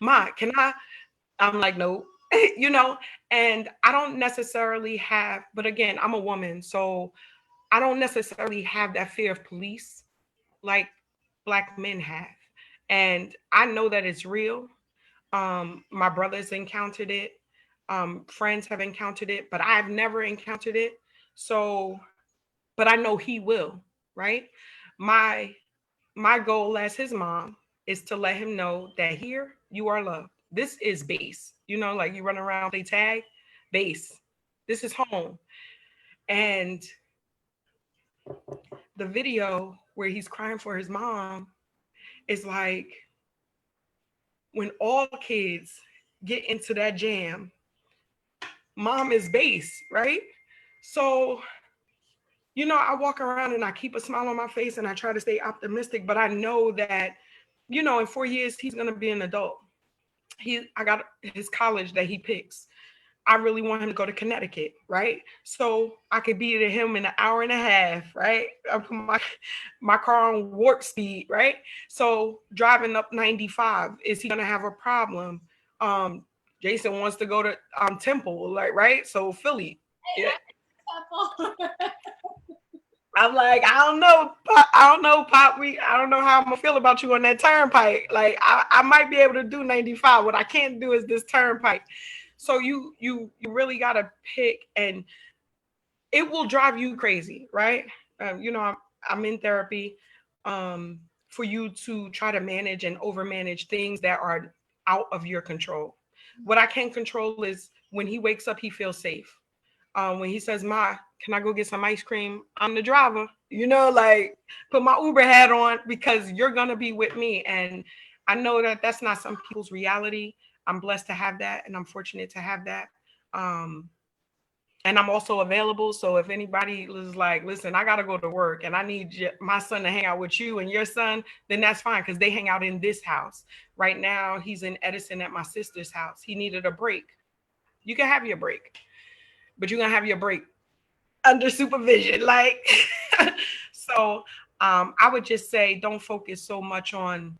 Speaker 4: Ma, can I? I'm like, no. You know, and I don't necessarily have, but again, I'm a woman, so I don't necessarily have that fear of police like Black men have. And I know that it's real. My brothers encountered it. Friends have encountered it, but I've never encountered it. So, but I know he will, right? My goal as his mom is to let him know that here you are loved. This is base. You know, like you run around, play tag, base. This is home. And the video where he's crying for his mom is like when all kids get into that jam, mom is base, right? So, you know, I walk around and I keep a smile on my face and I try to stay optimistic, but I know that, you know, in 4 years, he's going to be an adult. I got his college that he picks. I really want him to go to Connecticut, right? So I could be to him in an hour and a half, right? I put my car on warp speed, right? So driving up 95, is he gonna have a problem? Jason wants to go to Temple, like, right? So Philly, yeah. I'm like, I don't know, Pop, I don't know how I'm gonna feel about you on that turnpike. Like, I might be able to do 95. What I can't do is this turnpike. So you really gotta pick, and it will drive you crazy, right? I'm in therapy, for you to try to manage and overmanage things that are out of your control. What I can control is when he wakes up, he feels safe. When he says, "Ma, can I go get some ice cream?" I'm the driver, like put my Uber hat on because you're gonna be with me. And I know that that's not some people's reality. I'm blessed to have that, and I'm fortunate to have that. Um, and I'm also available. So if anybody is like, listen, I got to go to work and I need my son to hang out with you and your son, then that's fine because they hang out in this house. Right now, he's in Edison at my sister's house. He needed a break. You can have your break, but you're going to have your break under supervision. Like, so I would just say don't focus so much on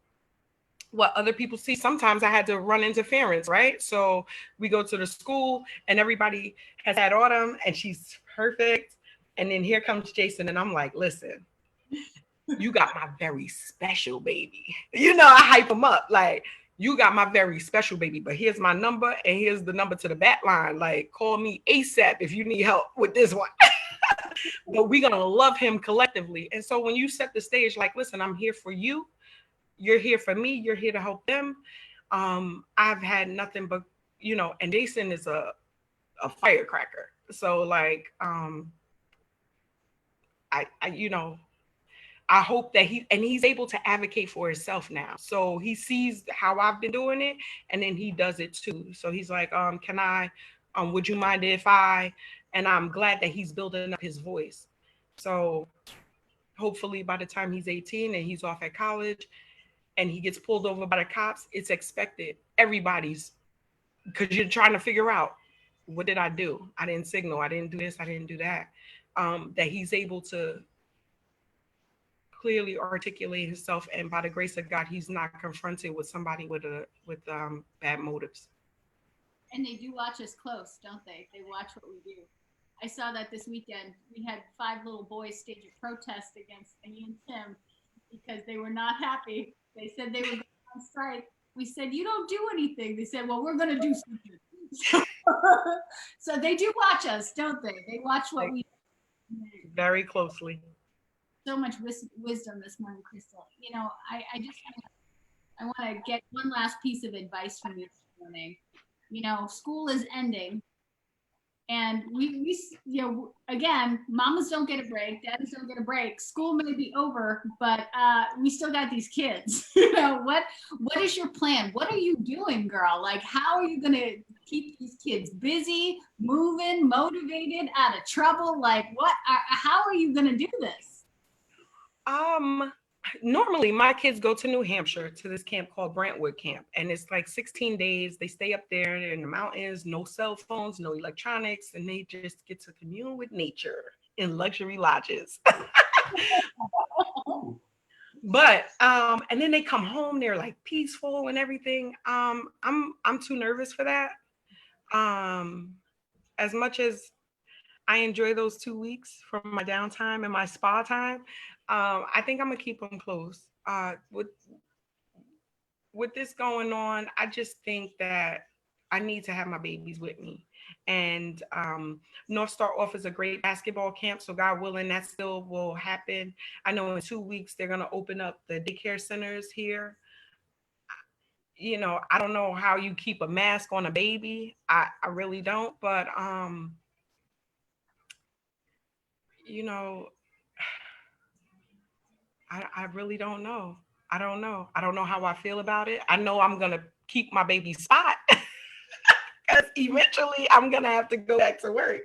Speaker 4: what other people see. Sometimes I had to run interference, right? So we go to the school and everybody has had Autumn and she's perfect. And then here comes Jason and I'm like, listen, you got my very special baby. I hype him up. Like, you got my very special baby, but here's my number and here's the number to the bat line. Like, call me ASAP if you need help with this one. But we're going to love him collectively. And so when you set the stage, like, listen, I'm here for you. You're here for me. You're here to help them. I've had nothing but, and Jason is a firecracker. So like, I hope that he's able to advocate for himself now. So he sees how I've been doing it and then he does it too. So he's like, can I, would you mind if and I'm glad that he's building up his voice. So hopefully by the time he's 18 and he's off at college, and he gets pulled over by the cops, it's expected. Everybody's, because you're trying to figure out, what did I do? I didn't signal. I didn't do this. I didn't do that. That he's able to clearly articulate himself, and by the grace of God, he's not confronted with somebody with bad motives.
Speaker 1: And they do watch us close, don't they? They watch what we do. I saw that this weekend. We had 5 little boys stage a protest against me and Tim because they were not happy. They said they were going on strike. We said, you don't do anything. They said, well, we're going to do something. So they do watch us, don't they? They watch what we do.
Speaker 4: Very closely.
Speaker 1: So much wisdom this morning, Crystal. I want to get one last piece of advice from you this morning. School is ending. And we again, mamas don't get a break, daddies don't get a break. School may be over, but we still got these kids. What is your plan? What are you doing, girl? Like, how are you going to keep these kids busy, moving, motivated, out of trouble? Like, how are you going to do this?
Speaker 4: Normally my kids go to New Hampshire to this camp called Brantwood Camp, and it's like 16 days. They stay up there in the mountains, no cell phones, no electronics, and they just get to commune with nature in luxury lodges. But and then they come home, they're like peaceful and everything. I'm too nervous for that. As much as I enjoy those 2 weeks from my downtime and my spa time, I think I'm gonna keep them close. With this going on, I just think that I need to have my babies with me. And North Star offers a great basketball camp, so God willing, that still will happen. I know in 2 weeks they're gonna open up the daycare centers here. I don't know how you keep a mask on a baby. I really don't, but I really don't know. I don't know. I don't know how I feel about it. I know I'm going to keep my baby spot because eventually I'm going to have to go back to work.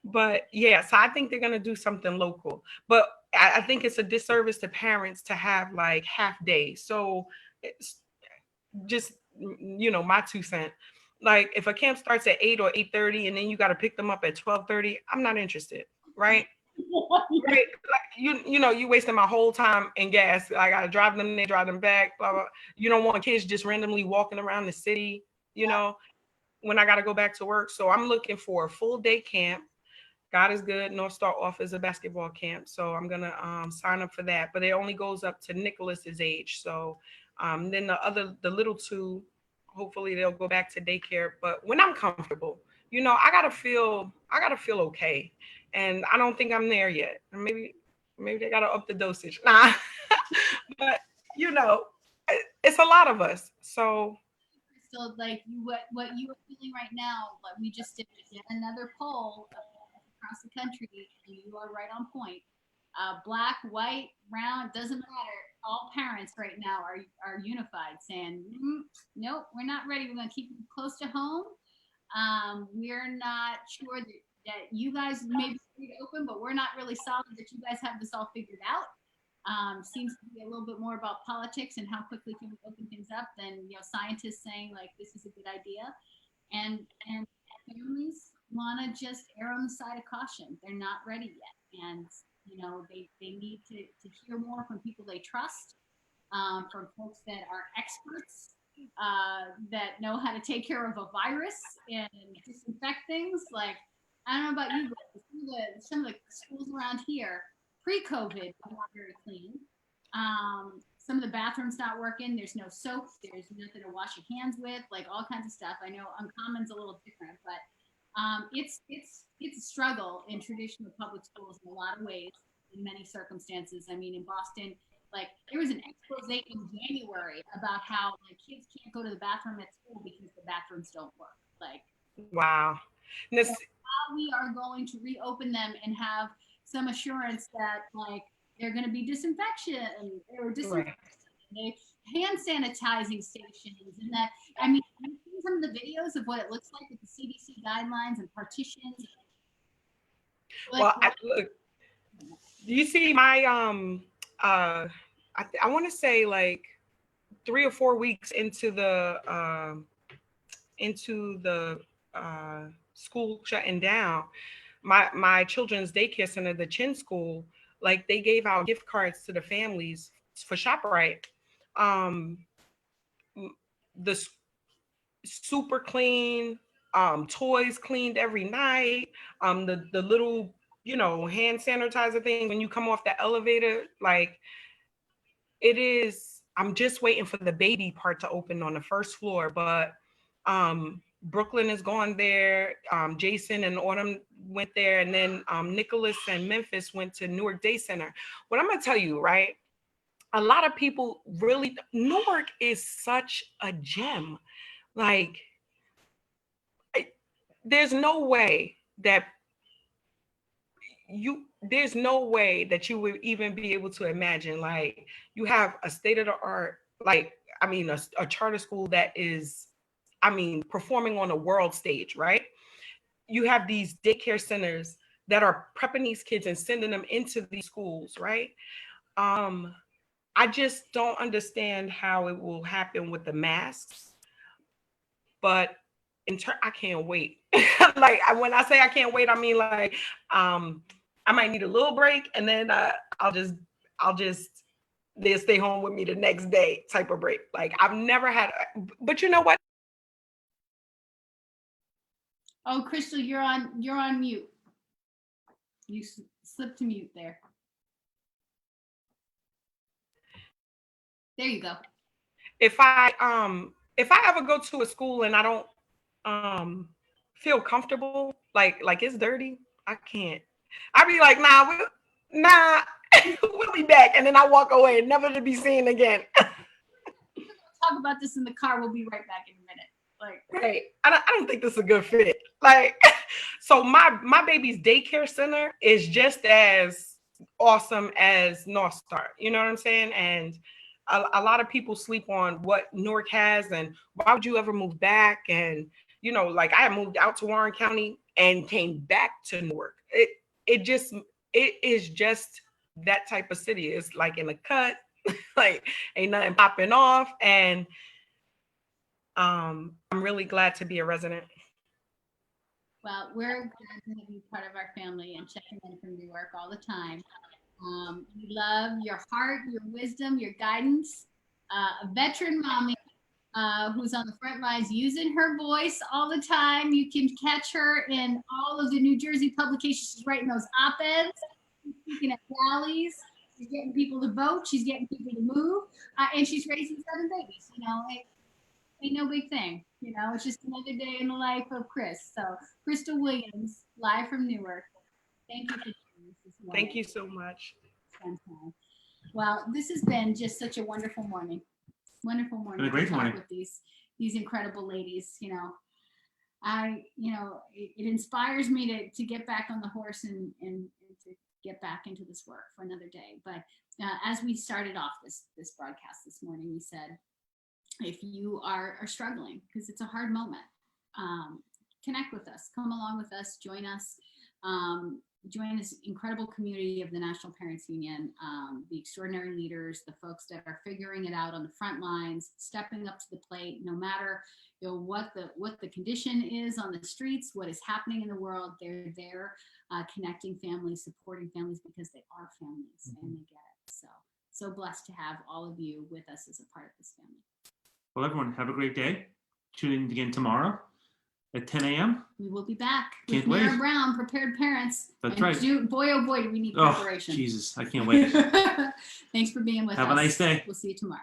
Speaker 4: But yeah, so I think they're going to do something local. But I think it's a disservice to parents to have like half days. So it's just, my 2 cents. Like if a camp starts at 8 or 8:30 and then you got to pick them up at 12:30, I'm not interested, right? Right? Like, you wasting my whole time and gas. I gotta drive them there, drive them back, blah, blah. You don't want kids just randomly walking around the city, when I gotta go back to work. So I'm looking for a full day camp God is good. North Star offers a basketball camp, so I'm gonna sign up for that. But it only goes up to Nicholas's age. So then the little two, hopefully they'll go back to daycare. But when I'm comfortable, I gotta feel okay, and I don't think I'm there yet. Maybe they gotta up the dosage. Nah, but you know, it's a lot of us. So
Speaker 1: So like what you are feeling right now, like we just did yet another poll across the country, and you are right on point. Black, white, brown, doesn't matter. All parents right now are unified, saying, nope, we're not ready. We're going to keep them close to home. We're not sure that you guys may be free to open, but we're not really solid that you guys have this all figured out. Seems to be a little bit more about politics and how quickly can we open things up than scientists saying like this is a good idea, and families want to just err on the side of caution. They're not ready yet, and they need to hear more from people they trust, from folks that are experts, that know how to take care of a virus and disinfect things. Like, I don't know about you, but some of the schools around here pre-COVID were not very clean. Some of the bathrooms not working. There's no soap. There's nothing to wash your hands with. Like all kinds of stuff. I know Uncommon's a little different, but it's a struggle in traditional public schools in a lot of ways, in many circumstances. I mean, in Boston, like there was an expose in January about how like kids can't go to the bathroom at school because the bathrooms don't work. Like,
Speaker 4: wow.
Speaker 1: so how we are going to reopen them and have some assurance that like they're going to be disinfection or hand sanitizing stations, and that I mean, have you seen some of the videos of what it looks like with the CDC guidelines and partitions? Like,
Speaker 4: Well, look, do you see my I want to say like 3 or 4 weeks into the school shutting down, my children's daycare center, the Chin School, like they gave out gift cards to the families for ShopRite. Um, the super clean, toys cleaned every night. The little hand sanitizer thing when you come off the elevator, like it is. I'm just waiting for the baby part to open on the first floor, but Brooklyn is going there. Jason and Autumn went there, and then Nicholas and Memphis went to Newark Day Center. What I'm gonna tell you, right? A lot of people really, Newark is such a gem. Like, there's no way that you would even be able to imagine. Like, you have a state of the art, like, I mean, a charter school that is, I mean, performing on a world stage, right? You have these daycare centers that are prepping these kids and sending them into these schools, right? I just don't understand how it will happen with the masks, but I can't wait. Like, when I say I can't wait, I mean like I might need a little break, and then I'll just they'll stay home with me the next day type of break. Like, I've never had, but you know what?
Speaker 1: oh, Crystal, you're on mute. You slipped to mute there. There you go.
Speaker 4: If I ever go to a school and I don't feel comfortable, like it's dirty, I can't. I'd be like, nah, we'll be back, and then I walk away, never to be seen again.
Speaker 1: Talk about this in the car. We'll be right back in a minute. Like,
Speaker 4: right, I don't think this is a good fit. Like, so my baby's daycare center is just as awesome as North Star. You know what I'm saying? And a lot of people sleep on what Newark has, and why would you ever move back? And like, I moved out to Warren County and came back to Newark. It is just that type of city. It's like in the cut, like ain't nothing popping off, and I'm really glad to be a resident.
Speaker 1: well, we're glad to have you part of our family and checking in from Newark all the time. We love your heart, your wisdom, your guidance. A veteran mommy who's on the front lines using her voice all the time. You can catch her in all of the New Jersey publications. She's writing those op-eds, she's speaking at rallies, she's getting people to vote, she's getting people to move, and she's raising 7 babies. You know, ain't no big thing. You know, it's just another day in the life of Chris. So, Crystal Williams, live from Newark. Thank you for joining us this morning.
Speaker 4: Thank you so much.
Speaker 1: Well, this has been just such a wonderful morning. Wonderful morning.
Speaker 2: Been a great
Speaker 1: to talk
Speaker 2: morning
Speaker 1: with these incredible ladies. You know, it inspires me to get back on the horse and to get back into this work for another day. But as we started off this broadcast this morning, we said, if you are struggling, because it's a hard moment, connect with us, come along with us, join us. Join this incredible community of the National Parents Union, the extraordinary leaders, the folks that are figuring it out on the front lines, stepping up to the plate, no matter what the condition is on the streets, what is happening in the world. They're there connecting families, supporting families, because they are families and they get it. So blessed to have all of you with us as a part of this family.
Speaker 2: Well, everyone, have a great day. Tune in again tomorrow at 10 a.m.
Speaker 1: We will be back
Speaker 2: Can't
Speaker 1: with Mara
Speaker 2: wait.
Speaker 1: Brown, Prepared Parents.
Speaker 2: That's
Speaker 1: and
Speaker 2: right.
Speaker 1: Boy, oh boy, do we need
Speaker 2: Oh,
Speaker 1: preparation.
Speaker 2: Jesus, I can't wait.
Speaker 1: Thanks for being with us.
Speaker 2: Have a nice day.
Speaker 1: We'll see you tomorrow.